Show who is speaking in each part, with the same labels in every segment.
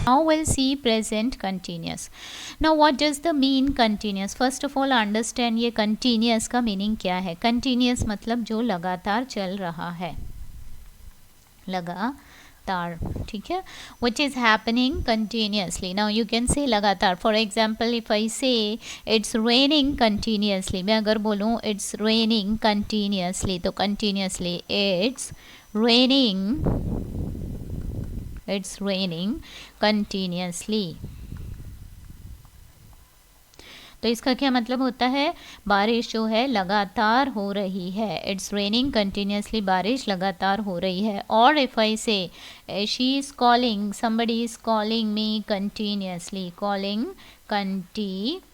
Speaker 1: Now we'll see present continuous. Now what does the mean continuous? First of all understand ये continuous का meaning क्या है. Continuous मतलब जो लगातार चल रहा है, लगातार, ठीक है, which is happening continuously. Now you can say लगातार. For example, if I say it's raining continuously, मैं अगर बोलूँ it's raining continuously, तो continuously it's raining continuously. तो इसका क्या मतलब होता है? बारिश जो है लगातार हो रही है. इट्स रेनिंग कंटिन्यूसली, बारिश लगातार हो रही है. और इफ़ आई से she is calling, somebody is calling me continuously, calling continuously.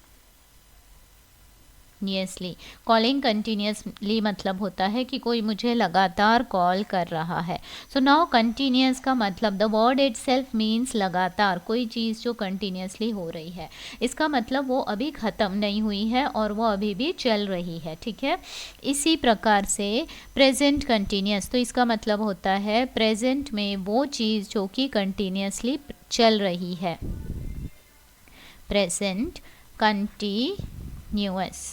Speaker 1: Calling continuously मतलब होता है कि कोई मुझे लगातार कॉल कर रहा है. सो नाउ कंटिन्यूस का मतलब, द वर्ड इटसेल्फ मीन्स लगातार, कोई चीज़ जो कंटिन्यूसली हो रही है. इसका मतलब वो अभी ख़त्म नहीं हुई है और वो अभी भी चल रही है, ठीक है. इसी प्रकार से प्रेजेंट कंटिन्यूस, तो इसका मतलब होता है प्रेजेंट में वो चीज़ जो कि कंटिन्यूसली चल रही है. प्रेजेंट कंटिन्यूस,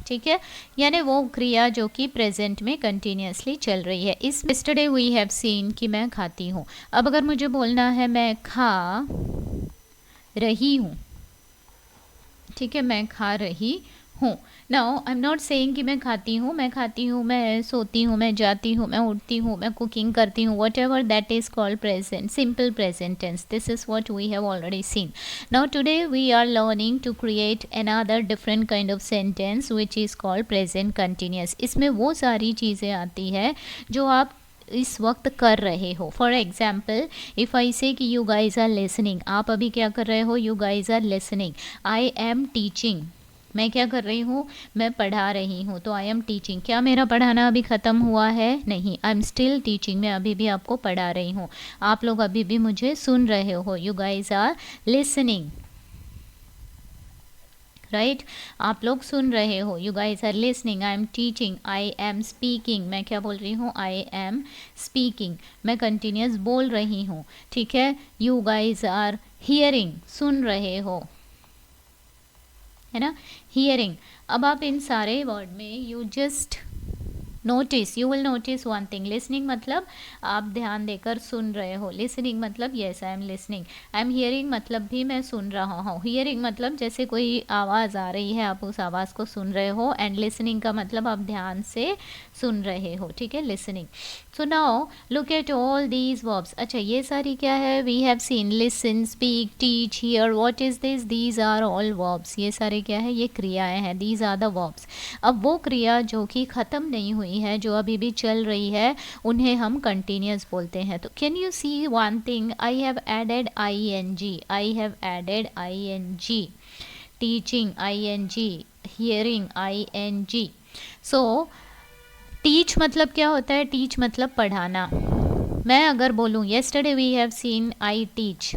Speaker 1: ठीक है, यानी वो क्रिया जो कि प्रेजेंट में कंटिन्यूसली चल रही है. इस यस्टरडे वी हैव सीन कि मैं खाती हूँ. अब अगर मुझे बोलना है मैं खा रही हूँ, ठीक है, मैं खा रही हूँ. Now I am not saying कि मैं खाती हूँ, मैं सोती हूँ, मैं जाती हूँ, मैं उठती हूँ, मैं कुकिंग करती हूँ, whatever, that is called present, simple present tense. This is what we have already seen. Now today we are learning to create another different kind of sentence which is called present continuous. इसमें वो सारी चीज़ें आती है जो आप इस वक्त कर रहे हो. फॉर एग्जाम्पल, इफ़ आई से कि यू गाइज आर लिसनिंग, आप अभी क्या कर रहे हो? You guys are listening. I am teaching, मैं क्या कर रही हूँ? मैं पढ़ा रही हूँ. तो आई एम टीचिंग. क्या मेरा पढ़ाना अभी ख़त्म हुआ है? नहीं, आई एम स्टिल टीचिंग, मैं अभी भी आपको पढ़ा रही हूँ. आप लोग अभी भी मुझे सुन रहे हो. You guys are listening, right, आप लोग सुन रहे हो. You guys are listening. I am teaching. I am speaking, मैं क्या बोल रही हूँ? आई एम स्पीकिंग, मैं कंटिन्यूस बोल रही हूँ, ठीक है. यू गाइज आर हियरिंग, सुन रहे हो, है ना, हियरिंग. अब आप इन सारे वर्ड में you just notice, you will notice one thing. Listening मतलब आप ध्यान देकर सुन रहे हो. लिसनिंग मतलब yes I am listening. I am hearing मतलब भी मैं सुन रहा हूँ. हियरिंग मतलब जैसे कोई आवाज़ आ रही है, आप उस आवाज़ को सुन रहे हो. एंड लिसनिंग का मतलब आप ध्यान से सुन रहे हो, ठीक है, listening. So now look at all these verbs. अच्छा, ये सारी क्या है? We have seen listen, speak, teach, hear. What is this? These are all verbs. ये सारे क्या है? ये क्रियाएं हैं. These are the verbs. अब वो क्रिया जो कि ख़त्म नहीं हुई है, जो अभी भी चल रही है, उन्हें हम कंटिन्यूस बोलते हैं. तो can you see one thing? I have added I N G, I have added I N G. Teaching I N G, hearing I N G. So teach मतलब क्या होता है? टीच मतलब पढ़ाना. मैं अगर बोलूँ yesterday we have seen I teach,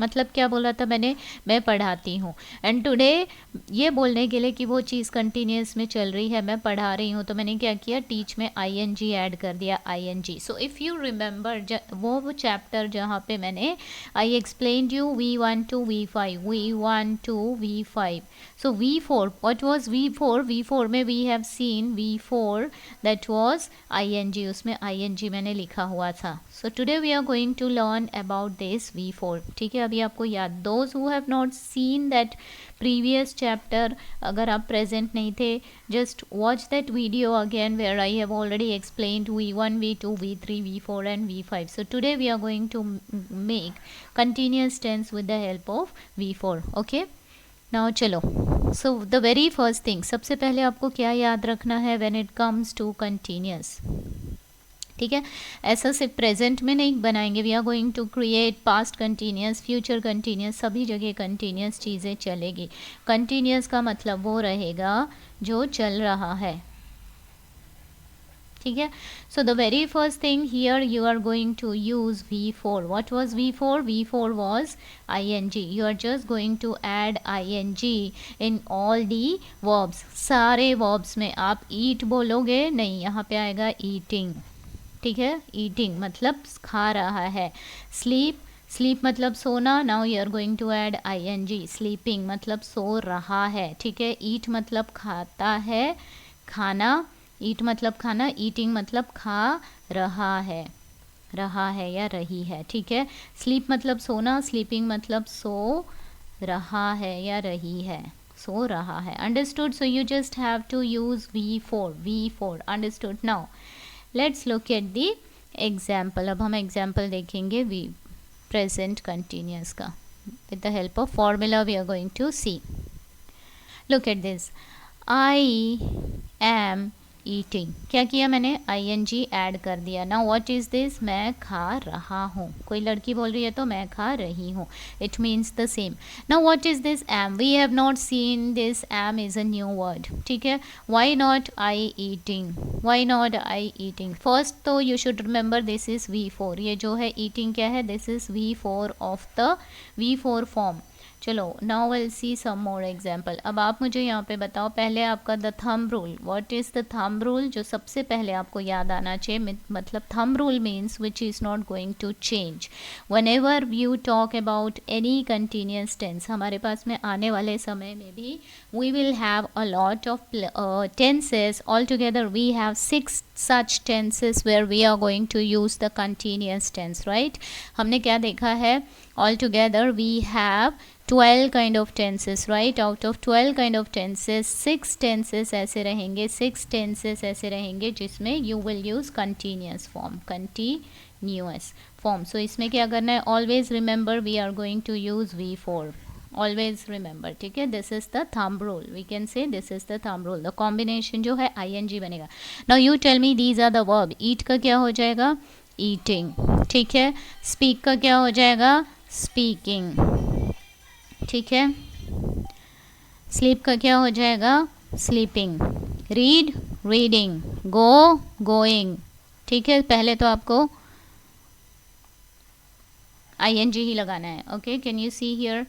Speaker 1: मतलब क्या बोला था मैंने? मैं पढ़ाती हूँ. एंड टुडे ये बोलने के लिए कि वो चीज़ कंटिन्यूस में चल रही है, मैं पढ़ा रही हूँ, तो मैंने क्या किया? टीच में आई एन जी ऐड कर दिया, I N G. So if you remember वो चैप्टर जहाँ पे मैंने I explained you V1 to V5, V1 to V5. So V4, what was V4? V4 में we have seen V4 that was ing, उसमें ing मैंने लिखा हुआ था. So today we are going to learn about this V4, ठीक है. अभी आपको याद, those who have not seen that previous chapter, अगर आप present नहीं थे, just watch that video again where I have already explained V1, V2, V3, V4 and V5. So today we are going to make continuous tense with the help of V4, okay. Now चलो, so the very first thing, सबसे पहले आपको क्या याद रखना है when it comes to continuous, ठीक है. ऐसा सिर्फ प्रेजेंट में नहीं बनाएंगे. We are going to create past continuous, future continuous, सभी जगह कंटिन्यूस चीज़ें चलेगी. कंटिन्यूस का मतलब वो रहेगा जो चल रहा है, ठीक है. So the very first thing here you are going to use V4. What was V4? V4 was ing. You are just going to add ing in all the verbs. सारे वर्ब्स में आप ईट बोलोगे नहीं, यहाँ पे आएगा ईटिंग, ठीक है. ईटिंग मतलब खा रहा है. स्लीप, स्लीप मतलब सोना, now you are going to add ing. Sleeping मतलब सो रहा है, ठीक है. ईट मतलब खाता है, खाना. ईट मतलब खाना, ईटिंग मतलब खा रहा है या रही है, ठीक है. स्लीप मतलब सोना, स्लीपिंग मतलब सो रहा है या रही है, सो रहा है. Understood. So you just have to use V4. Understood. Now let's look at the example. अब हम एग्जाम्पल देखेंगे वी प्रेजेंट कंटिन्यूस का. With the help of formula we are going to see. Look at this. I am eating. क्या किया मैंने? ing add कर दिया. Now what is this? मैं खा रहा हूँ. कोई लड़की बोल रही है तो मैं खा रही हूँ. It means the same. Now what is this? Am. We have not seen this. Am is a new word, ठीक है. Why not I eating? Why not I eating? First तो you should remember this is V4. ये जो है eating क्या है? This is V4 of the V4 form. चलो now will see some more example. अब आप मुझे यहाँ पे बताओ, पहले आपका the thumb rule. What is the thumb rule? जो सबसे पहले आपको याद आना चाहिए. मतलब thumb rule means which is not going to change whenever you talk about any continuous tense. हमारे पास में आने वाले समय में भी we will have a lot of tenses. Altogether we have 6 such tenses where we are going to use the continuous tense, right? हमने क्या देखा है? Altogether we have 12 kind of tenses, right? Out of 12 kind of tenses, 6 tenses ऐसे रहेंगे, 6 tenses ऐसे रहेंगे जिसमें you will use continuous form, continuous form. So इसमें क्या करना है? Always remember we are going to use V4. Always remember, ठीक है. This is the thumb rule. We can say this is the thumb rule. The combination जो है ing बनेगा. Now you tell me these are the verb. Eat का क्या हो जाएगा? Eating, ठीक है. Speak का क्या हो जाएगा? Speaking, ठीक है. Sleep का क्या हो जाएगा? Sleeping. Read, reading. Go, going, ठीक है. पहले तो आपको ing ही लगाना है. Okay, can you see here?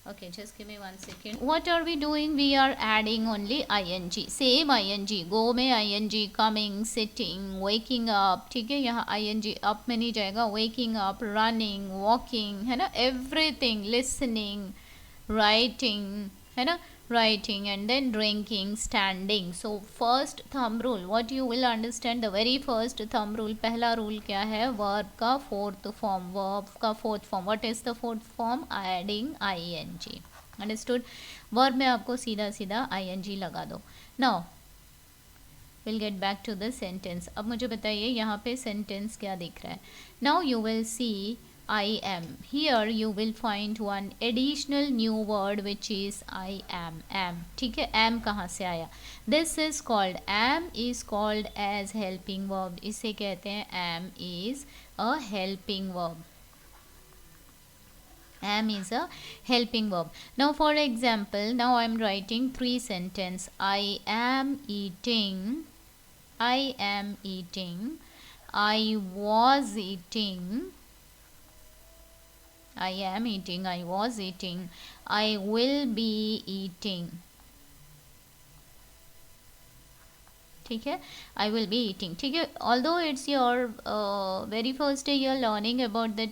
Speaker 1: Okay, just give me 1 second. What are we doing? We are adding only ing. Same ing. Go में ing, coming, sitting, waking up, ठीक है. यहाँ ing up में नहीं जाएगा. Waking up, running, walking, है ना. Everything, listening, writing, है ना. Writing and then drinking, standing. So first thumb rule, what you will understand, the very first thumb rule, पहला rule क्या है? Verb का fourth form. Verb का fourth form. What is the fourth form? Adding ing. Understood? Verb में आपको सीधा सीधा ing लगा दो. Now we'll get back to the sentence. अब मुझे बताइए यहाँ पे sentence क्या दिख रहा है? Now you will see I am. Here you will find one additional new word which is I am. Am, ठीक है. Am कहाँ से आया? This is called, am is called as helping verb. इसे कहते हैं am is a helping verb. Am is a helping verb. Now for example, now I am writing 3 sentences. I am eating. I am eating. I was eating. I am eating. I was eating. I will be eating. ठीक है. I will be eating. ठीक है. Although it's your very first day you're learning about the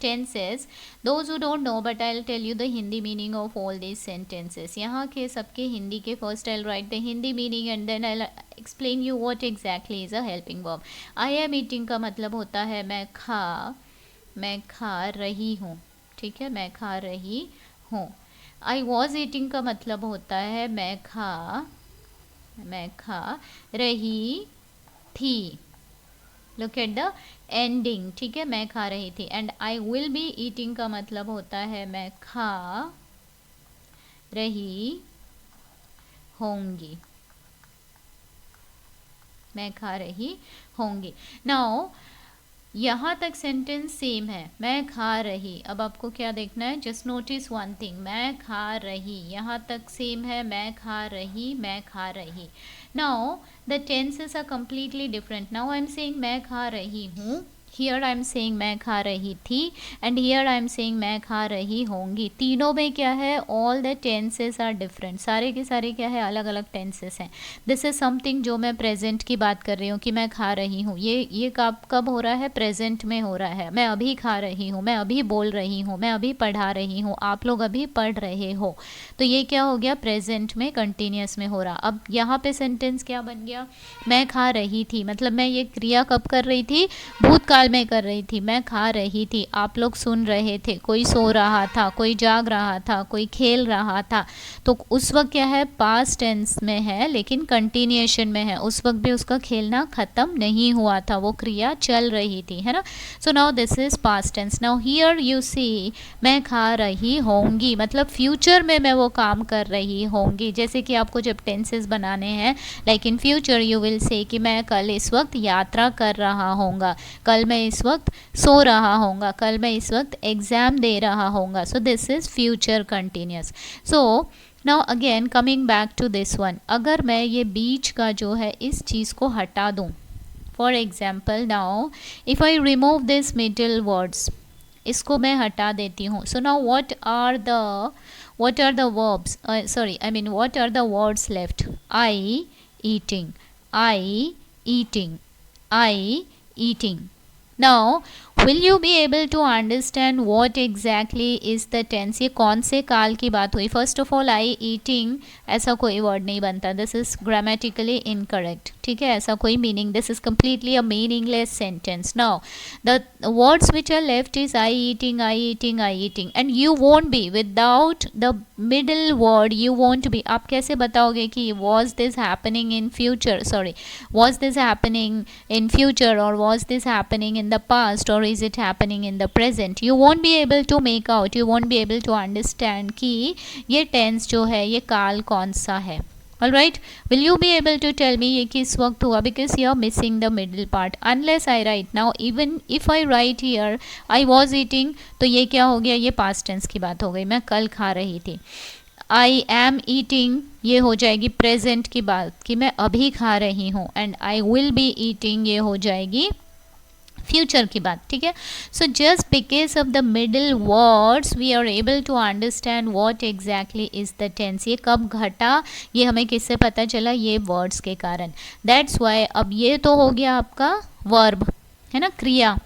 Speaker 1: tenses, those who don't know, but I'll tell you the Hindi meaning of all these sentences. यहाँ के सबके हिंदी के first I'll write the Hindi meaning and then I'll explain you what exactly is a helping verb. I am eating का मतलब होता है मैं खा रही हूँ, ठीक है. मैं खा रही हूँ. आई वॉज ईटिंग का मतलब होता है मैं खा रही थी. लुक एट द एंडिंग, ठीक है. मैं खा रही थी. And I will be eating का मतलब होता है मैं खा रही होंगी. मैं खा रही होंगी. नाउ यहाँ तक सेंटेंस सेम है, मैं खा रही. अब आपको क्या देखना है? जस्ट नोटिस वन थिंग, मैं खा रही. यहाँ तक सेम है, मैं खा रही, मैं खा रही. Now the tenses are completely different. Now I am saying मैं खा रही हूँ. हियर आई एम सेइंग मैं खा रही थी, and here I am saying मैं खा रही होंगी। तीनों में क्या है, all the tenses are different, सारे के सारे क्या है, अलग अलग टेंसेस हैं। दिस इज समथिंग जो मैं प्रेजेंट की बात कर रही हूँ कि मैं खा रही हूँ, ये कब कब हो रहा है, प्रेजेंट में हो रहा है। मैं अभी खा रही हूँ, मैं अभी बोल रही हूँ, मैं अभी पढ़ा रही हूँ, आप लोग अभी पढ़ रहे हो, तो ये क्या हो गया, प्रेजेंट में कंटिन्यूस में हो रहा। अब यहाँ पे सेंटेंस क्या बन गया, मैं खा रही थी, मतलब मैं ये क्रिया कब कर रही थी, भूतकाल में कर रही थी। मैं खा रही थी, आप लोग सुन रहे थे, कोई सो रहा था, कोई जाग रहा था, कोई खेल रहा था, तो उस वक्त क्या है, पास्ट टेंस में है लेकिन कंटिन्यूएशन में है, उस वक्त भी उसका खेलना खत्म नहीं हुआ था, वो क्रिया चल रही थी, है ना। So now this is past tense. Now here you see मैं खा रही होंगी, मतलब फ्यूचर में मैं वो काम कर रही होंगी। जैसे कि आपको जब टेंसेस बनाने हैं, like in future you will say कि मैं कल इस वक्त यात्रा कर रहा होऊंगा, कल मैं इस वक्त सो रहा होऊंगा, कल मैं इस वक्त एग्जाम दे रहा होऊंगा। So this is future continuous. So now again coming back to this one, अगर मैं ये बीच का जो है इस चीज़ को हटा दूँ, for example now if I remove this middle words, इसको मैं हटा देती हूँ। So now what are the verbs, sorry I mean what are the words left, I eating, I eating, I eating. Now, will you be able to understand what exactly is the tense? ये कौन से काल की बात हुई? First of all, I eating ऐसा कोई word नहीं बनता, this is grammatically incorrect, ठीक है, ऐसा कोई meaning, this is completely a meaningless sentence. Now, the words which are left is I eating, I eating, I eating, and you won't be without the middle word, you won't be. आप कैसे बताओगे कि was this happening in future? Sorry, was this happening in future, or was this happening in the past, or is it happening in the present? You won't be able to make out, you won't be able to understand कि ये tense जो है ये काल कौन सा है। Alright, will you be able to tell me ये किस वक्त हुआ, because you are missing the middle part unless I write. Now even if I write here I was eating, तो ये क्या हो गया, ये past tense की बात हो गई, मैं कल खा रही थी। I am eating ये हो जाएगी प्रेजेंट की बात कि मैं अभी खा रही हूँ, and I will be eating ये हो जाएगी फ्यूचर की बात, ठीक है। So just because of the middle words we are able to understand what exactly is the tense. ये कब घटा, ये हमें किससे पता चला, ये वर्ड्स के कारण। दैट्स वाई अब ये तो हो गया आपका वर्ब, है ना, क्रिया।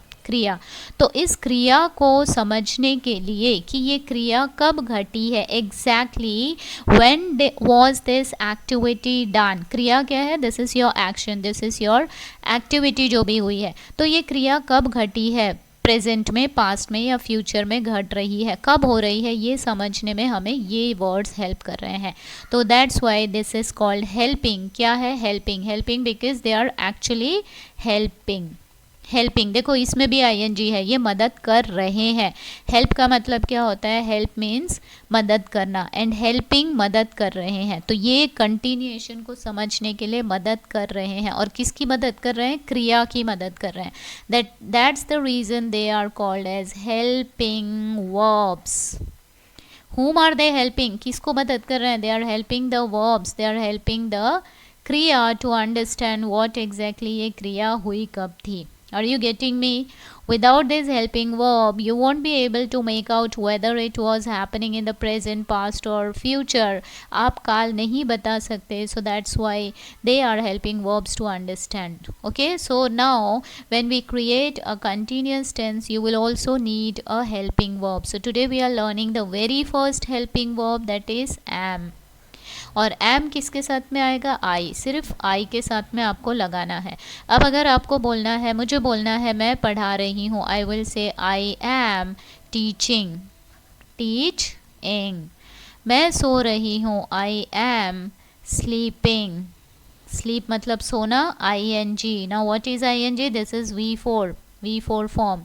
Speaker 1: तो इस क्रिया को समझने के लिए कि ये क्रिया कब घटी है, exactly when was this activity done. क्रिया क्या है, this is your action, this is your activity जो भी हुई है, तो ये क्रिया कब घटी है, प्रेजेंट में, पास्ट में या फ्यूचर में घट रही है, कब हो रही है, ये समझने में हमें ये वर्ड्स हेल्प कर रहे हैं। तो that's why this is called helping. क्या है, helping because they are actually helping. देखो इसमें भी ING है, ये मदद कर रहे हैं। हेल्प का मतलब क्या होता है, हेल्प मीन्स मदद करना, एंड हेल्पिंग मदद कर रहे हैं। तो ये कंटिन्यूएशन को समझने के लिए मदद कर रहे हैं, और किसकी मदद कर रहे हैं, क्रिया की मदद कर रहे हैं। That's the reason they are called as helping verbs. whom are they helping, किसको मदद कर रहे हैं, they are helping the verbs, they are helping the क्रिया to understand what exactly ये क्रिया हुई कब थी। Are you getting me? Without this helping verb, you won't be able to make out whether it was happening in the present, past or future. आप काल नहीं बता सकते, so that's why they are helping verbs to understand. Okay, so now when we create a continuous tense, you will also need a helping verb. So today we are learning the very first helping verb, that is am. और M किसके साथ में आएगा, आई, सिर्फ आई के साथ में आपको लगाना है। अब अगर आपको बोलना है, मुझे बोलना है मैं पढ़ा रही हूँ, I will say I am teaching. मैं सो रही हूँ, आई एम स्लीपिंग। स्लीप मतलब सोना, ING। Now what is ING, this is V4 form.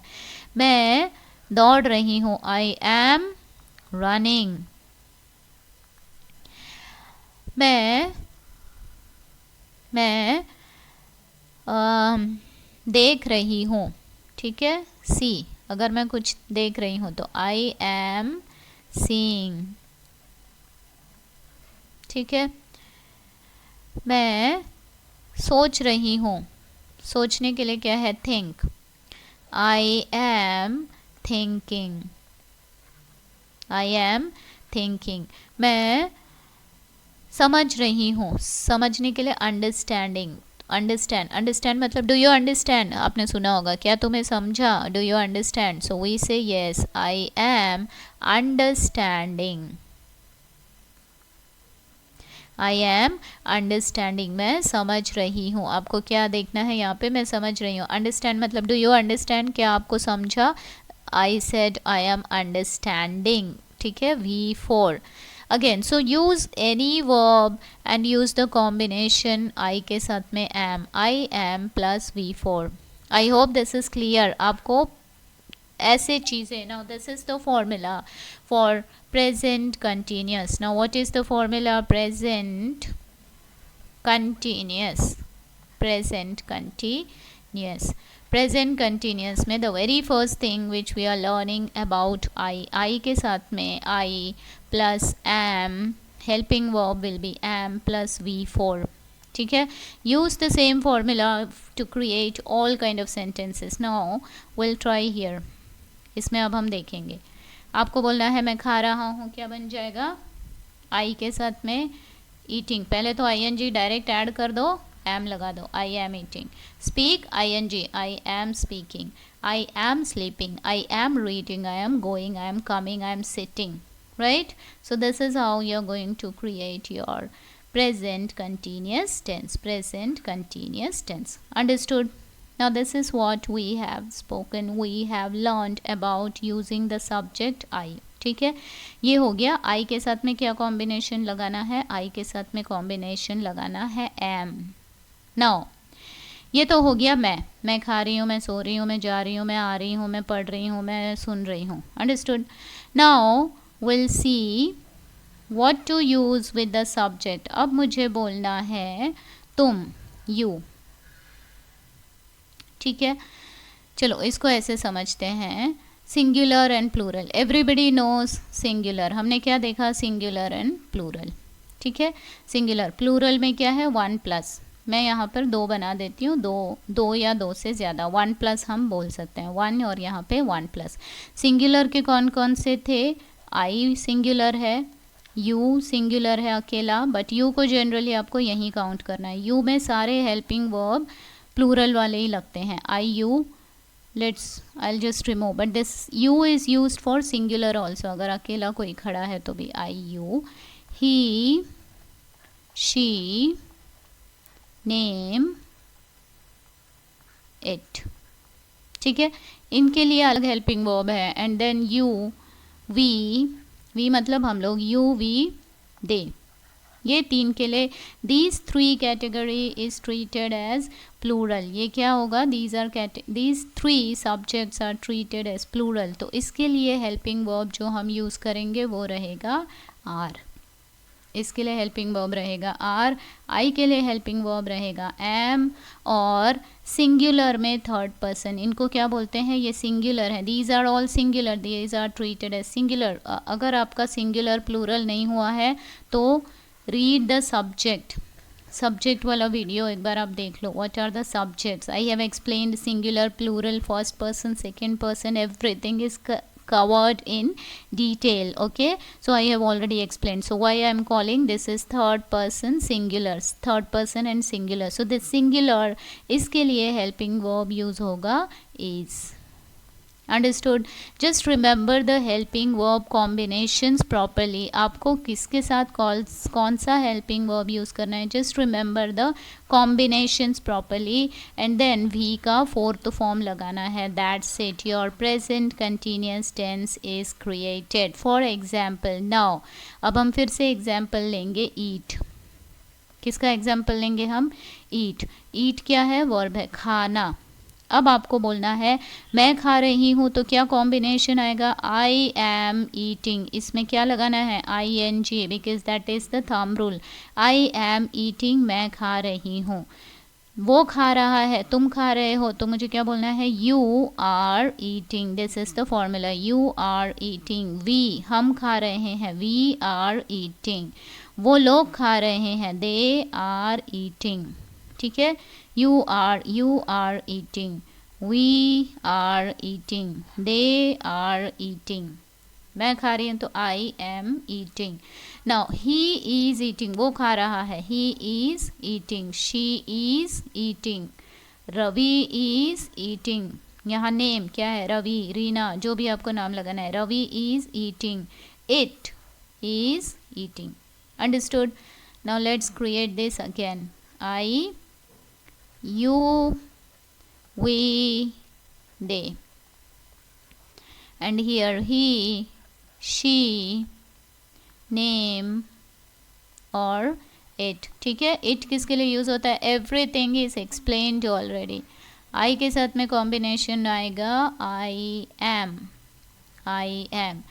Speaker 1: मैं दौड़ रही हूँ, आई एम रनिंग। मैं देख रही हूँ, ठीक है, सी। अगर मैं कुछ देख रही हूँ तो आई एम सीइंग, ठीक है। मैं सोच रही हूँ, सोचने के लिए क्या है, think. I am thinking, I am thinking, मैं समझ रही हूँ, समझने के लिए अंडरस्टैंडिंग, अंडरस्टैंड, अंडरस्टैंड मतलब डू यू अंडरस्टैंड, आपने सुना होगा, क्या तुम्हें समझा, do you understand, so we say yes I am understanding, I am understanding, मैं समझ रही हूँ, आपको क्या देखना है यहाँ पे, मैं समझ रही हूँ, अंडरस्टैंड मतलब डू यू अंडरस्टैंड, क्या आपको समझा, I said I am understanding, ठीक है, V4 again, so use any verb and use the combination I के साथ में am, I am plus V4, I hope this is clear, आपको ऐसे चीज़ें, now this is the formula for present continuous. Now what is the formula, present continuous, present continuous, present continuous में the very first thing which we are learning about I के साथ में I plus am, helping verb will be am plus V4, ठीक है, use the same formula to create all kind of sentences. Now we'll try here, इसमें अब हम देखेंगे, आपको बोलना है मैं खा रहा हूँ, क्या बन जाएगा, आई के साथ में ईटिंग, पहले तो ING डायरेक्ट ऐड कर दो, एम लगा दो, I am eating, speak ING, I am speaking, I am sleeping, I am reading, I am going, I am coming, I am sitting, right, so this is how you are going to create your present continuous tense, present continuous tense, understood. Now this is what we have spoken, we have learned about using the subject I, ठीक है, ये हो गया, I के साथ में क्या combination लगाना है, I के साथ में कॉम्बिनेशन लगाना है am. Now ये तो हो गया मैं खा रही हूँ, मैं सो रही हूँ, मैं जा रही हूँ, मैं आ रही हूँ, मैं पढ़ रही हूँ, मैं सुन रही हूँ, understood. Now we'll see what to use with the subject. अब मुझे बोलना है तुम, you, ठीक है, चलो इसको ऐसे समझते हैं, singular and plural, everybody knows singular, हमने क्या देखा, सिंगुलर एंड प्लूरल, ठीक है, सिंगुलर, प्लूरल में क्या है, 1+, मैं यहाँ पर 2 बना देती हूँ, दो या 2 से ज़्यादा, 1+ हम बोल सकते हैं, 1 और यहाँ पे 1+. सिंगुलर के कौन कौन से थे, आई सिंगुलर है, यू सिंगुलर है अकेला, बट यू को जनरली आपको यहीं काउंट करना है, यू में सारे हेल्पिंग वर्ब प्लूरल वाले ही लगते हैं, आई you, I'll just remove, but this you is used for singular also, अगर अकेला कोई खड़ा है तो भी I you, he, she, name, it, ठीक है, इनके लिए अलग हेल्पिंग वर्ब है, एंड देन यू, वी मतलब हम लोग, यू वी दे, ये 3 के लिए these 3 category is treated as plural, ये क्या होगा, these 3 subjects are treated as plural, तो इसके लिए हेल्पिंग वर्ब जो हम यूज़ करेंगे वो रहेगा आर, इसके लिए हेल्पिंग वर्ब रहेगा आर, आई के लिए हेल्पिंग वर्ब रहेगा एम, और सिंगुलर में थर्ड पर्सन, इनको क्या बोलते हैं, ये सिंगुलर है, these are all singular, these are treated as singular. अगर आपका सिंगुलर प्लूरल नहीं हुआ है तो रीड द सब्जेक्ट वाला वीडियो एक बार आप देख लो, what are the subjects, I have explained singular, plural, first person, second person, everything is covered in detail. Okay, so I have already explained, so why I am calling this is third person singulars, third person and singular. So this singular, इसके लिए helping verb use होगा is, understood. Just remember the helping verb combinations properly, आपको किसके साथ कौन सा helping verb use करना है, just remember the combinations properly, and then V का 4th form लगाना है, that's it, your present continuous tense is created. For example, now अब हम फिर से example लेंगे eat, किसका example लेंगे हम, eat क्या है, verb है, खाना. अब आपको बोलना है मैं खा रही हूँ, तो क्या कॉम्बिनेशन आएगा, आई एम ईटिंग, इसमें क्या लगाना है, ING, because that is the thumb rule, I am eating, मैं खा रही हूँ, वो खा रहा है, तुम खा रहे हो, तो मुझे क्या बोलना है, you are eating, this is the formula, you are eating. We हम खा रहे हैं, वी आर ईटिंग, वो लोग खा रहे हैं, दे आर ईटिंग, ठीक है, you are eating, we are eating, they are eating, मैं खा रही हूँ तो I am eating. Now he is eating, वो खा रहा है, he is eating, she is eating, Ravi is eating, यहाँ नेम क्या है, रवि, रीना, जो भी आपको नाम लगाना है, Ravi is eating, it is eating. Understood? Now let's create this again. I, you, we, they, and here he, she, name और it. ठीक है, it किसके लिए यूज़ होता है, everything is explained already. I के साथ में कॉम्बिनेशन आएगा I am, I am.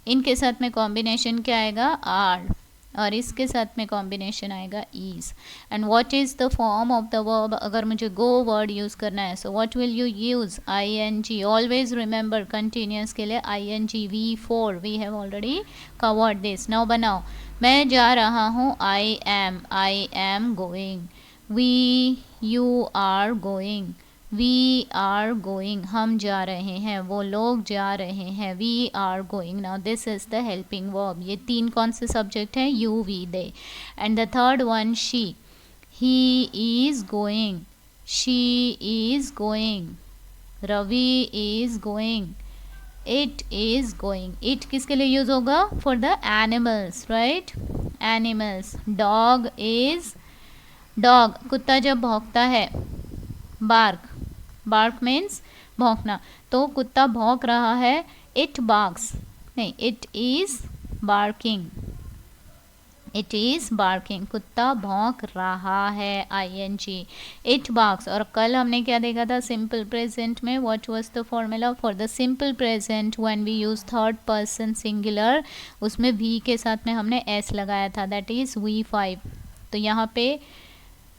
Speaker 1: इनके साथ में कॉम्बिनेशन क्या आएगा, are, और इसके साथ में कॉम्बिनेशन आएगा is. And what is the form of the verb, अगर मुझे गो वर्ड यूज़ करना है, so what will you use, ing. Always remember continuous के लिए ing, V4, we have already covered this. Now बनाओ, मैं जा रहा हूँ, I am going, we, you are going, we are going, हम जा रहे हैं, वो लोग जा रहे हैं, we are going. Now this is the helping verb. ये तीन कौन से सब्जेक्ट हैं, you, we, they. And the third one, she, he is going, she is going, Ravi is going, it is going. It किसके लिए use होगा, for the animals, right? Animals. Dog is, dog, कुत्ता जब भौंकता है, bark, bark means भौंकना, तो कुत्ता भौंक रहा है, it barks, नहीं, it is barking, it is barking, कुत्ता भौंक रहा है, ing, it barks. और कल हमने क्या देखा था सिंपल प्रेजेंट में, what was the formula for the simple present when we use third person singular, उसमें v के साथ में हमने s लगाया था, that is v5. तो यहाँ पे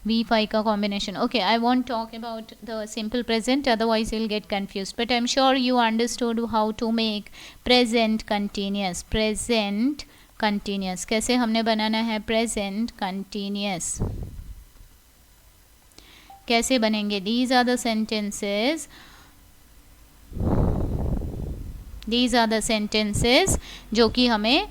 Speaker 1: V5 का combination. Okay, I won't talk about the simple present, otherwise you'll get confused. But I'm sure you understood how to make present continuous. Present continuous. कैसे हमने बनाना है present continuous? कैसे बनेंगे? These are the sentences. These are the sentences जो कि हमें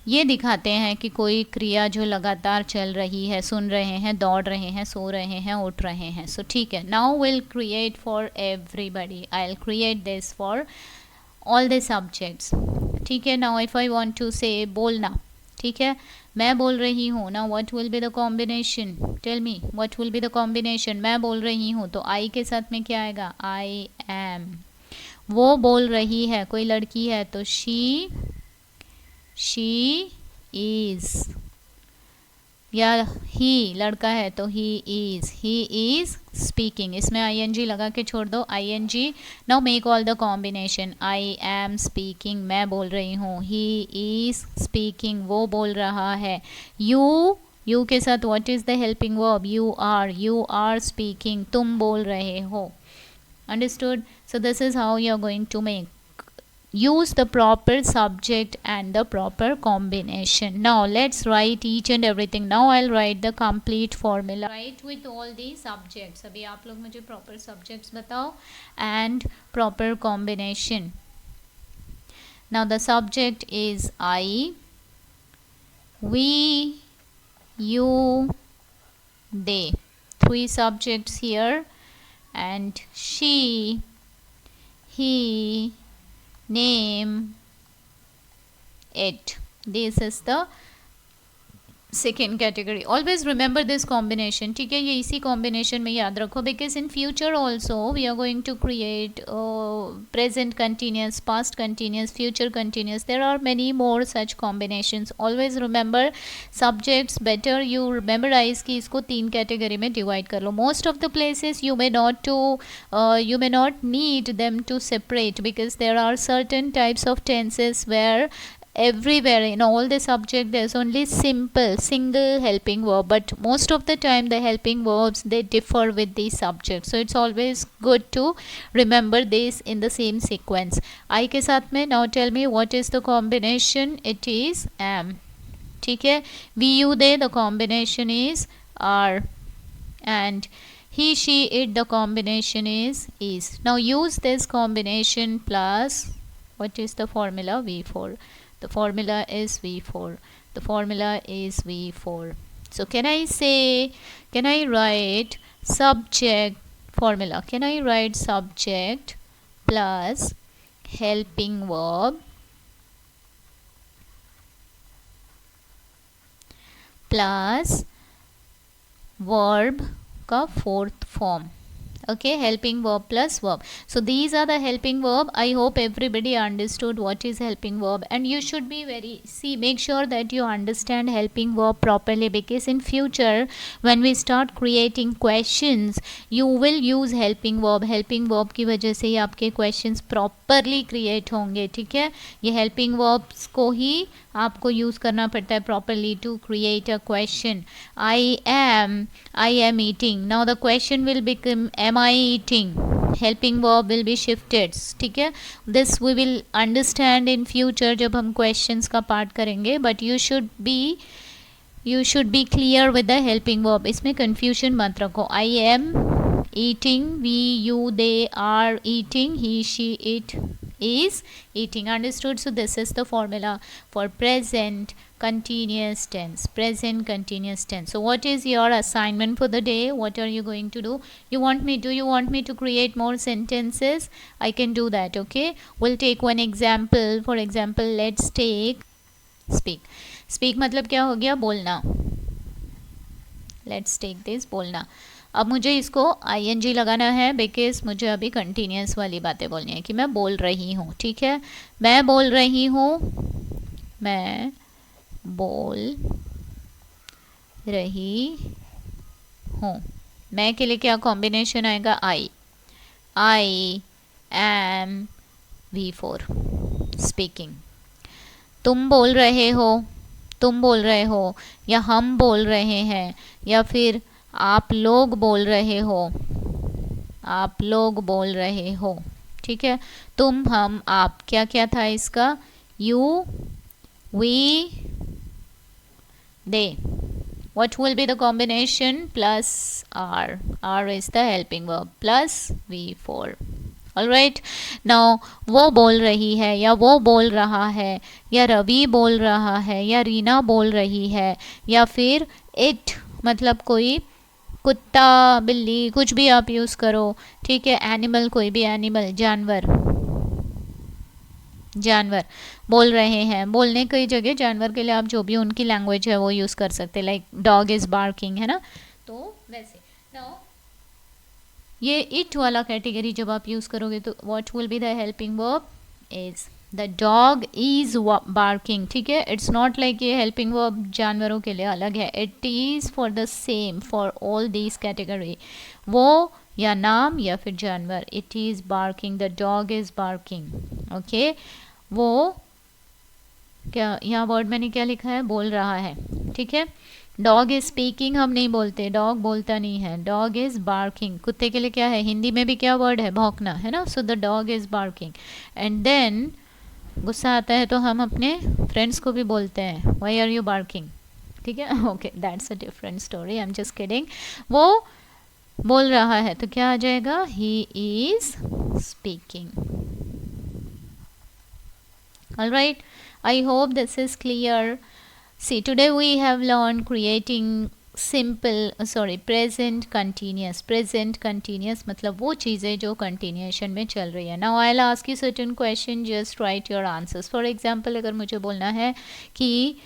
Speaker 1: ये दिखाते हैं कि कोई क्रिया जो लगातार चल रही है, सुन रहे हैं, दौड़ रहे हैं, सो रहे हैं, उठ रहे हैं. सो ठीक है, now will create for everybody, I will create this for all the subjects. ठीक है, now if I want to say बोलना, ठीक है, मैं बोल रही हूँ, now what will be the combination, tell me what will be the combination. मैं बोल रही हूँ तो आई के साथ में क्या आएगा, आई एम. वो बोल रही है, कोई लड़की है तो शी is, या ही लड़का है तो he is speaking. इसमें ing लगा के छोड़ दो, ing. now make all the combination. I am speaking, मैं बोल रही हूँ, he is speaking, वो बोल रहा है, you के साथ what is the helping verb, you are speaking, तुम बोल रहे हो. Understood? So this is how you are going to make. Use the proper subject and the proper combination. Now let's write each and everything. Now I'll write the complete formula. Write with all the subjects. अभी आप लोग मुझे proper subjects बताओ and proper combination. Now the subject is I, we, you, they. 3 subjects here, and she, he, name, it. This is the second category. Always remember this combination. ठीक है, ये इसी combination में याद रखो, because in future also we are going to create present continuous, past continuous, future continuous. There are many more such combinations. Always remember subjects. Better you memorize कि इसको 3 category में divide कर लो. Most of the places you may not need them to separate, because there are certain types of tenses where everywhere in all the subject there's only single helping verb, but most of the time the helping verbs they differ with the subject, so it's always good to remember this in the same sequence. I के साथ में, now tell me what is the combination, it is am. ठीक है, we, you, they, the combination is are, and He, she, it, the combination is. Now use this combination plus, what is the formula? V4. The formula is V4. The formula is V4. So can I write subject formula? Can I write subject plus helping verb plus verb का fourth form? Okay, helping verb plus verb. So these are the helping verb. I hope everybody understood what is helping verb, and you should be make sure that you understand helping verb properly, because in future when we start creating questions you will use helping verb. helping verb की वजह से ही आपके questions properly create होंगे. ठीक है, ये helping verbs को ही आपको यूज़ करना पड़ता है properly to create a question. I am eating. Now the question will become am I eating? Helping verb will be shifted. ठीक है, this we will understand in future जब हम questions का part करेंगे. But you should be clear with the helping verb. इसमें confusion मत रखो. I am eating, we, you, they are eating, he, she, it is eating. Understood? So this is the formula for present continuous tense. Present continuous tense. So what is your assignment for the day? What are you going to do? Do you want me to create more sentences? I can do that. Okay, we'll take one example. For example, let's take speak मतलब क्या हो गया? बोलना. Let's take this बोलना. अब मुझे इसको ing लगाना है बिकॉज मुझे अभी कंटिन्यूस वाली बातें बोलनी है कि मैं बोल रही हूँ. ठीक है, मैं बोल रही हूँ, मैं बोल रही हूँ. मैं के लिए क्या कॉम्बिनेशन आएगा? I am V4 speaking. तुम बोल रहे हो या हम बोल रहे हैं या फिर आप लोग बोल रहे हो. ठीक है, तुम, हम, आप. क्या क्या था इसका? You, we, they. What will be the combination? Plus R. R is the helping verb plus V4. Alright. Now वो बोल रही है या वो बोल रहा है या रवि बोल रहा है या रीना बोल रही है या फिर it मतलब कोई कुत्ता, बिल्ली, कुछ भी आप यूज़ करो. ठीक है, एनिमल, कोई भी एनिमल, जानवर बोल रहे हैं. बोलने की जगह जानवर के लिए आप जो भी उनकी लैंग्वेज है वो यूज़ कर सकते हैं. लाइक डॉग इज़ बार्किंग, है ना. तो वैसे नाउ ये इट वाला कैटेगरी जब आप यूज़ करोगे तो what will be the helping verb? Is. The dog is barking. ठीक है, इट्स नॉट लाइक ये हेल्पिंग वर्ब जानवरों के लिए अलग है. It is for the same for all this category. वो या नाम या फिर जानवर. It is barking, the dog is barking. Okay, वो क्या यहाँ वर्ड मैंने क्या लिखा है? बोल रहा है. ठीक है, डॉग इज स्पीकिंग हम नहीं बोलते, डॉग बोलता नहीं है. Dog is barking. कुत्ते के लिए क्या है? हिंदी में भी क्या वर्ड है? भौंकना, है ना. So the dog is barking. And then गुस्सा आता है तो हम अपने फ्रेंड्स को भी बोलते हैं व्हाई आर यू बार्किंग. ठीक है, okay, that's a different story, I am just kidding. वो बोल रहा है तो क्या आ जाएगा? He is speaking. Alright, I hope this is clear. See, today we have learned creating present continuous मतलब वो चीज़ें जो continuation में चल रही है. Now I'll ask you certain question, just write your answers. For example, अगर मुझे बोलना है कि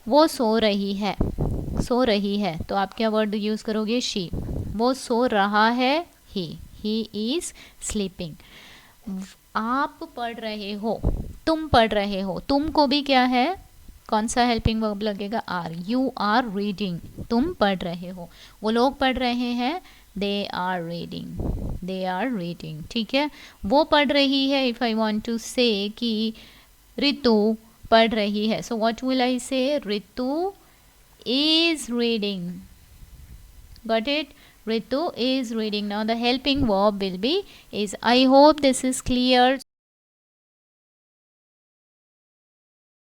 Speaker 1: वो सो रही है तो आप क्या वर्ड यूज़ करोगे? शी. वो सो रहा है, he is sleeping. आप पढ़ रहे हो, तुम पढ़ रहे हो. तुम को भी क्या है? कौन सा हेल्पिंग वर्ब लगेगा? आर. You are reading. तुम पढ़ रहे हो. वो लोग पढ़ रहे हैं, दे आर रीडिंग. ठीक है, वो पढ़ रही है. इफ़ आई वॉन्ट टू से कि रितु पढ़ रही है, सो व्हाट विल आई से? Ritu is reading. Got it? Ritu is reading. Now the helping verb will be is. I hope this is clear.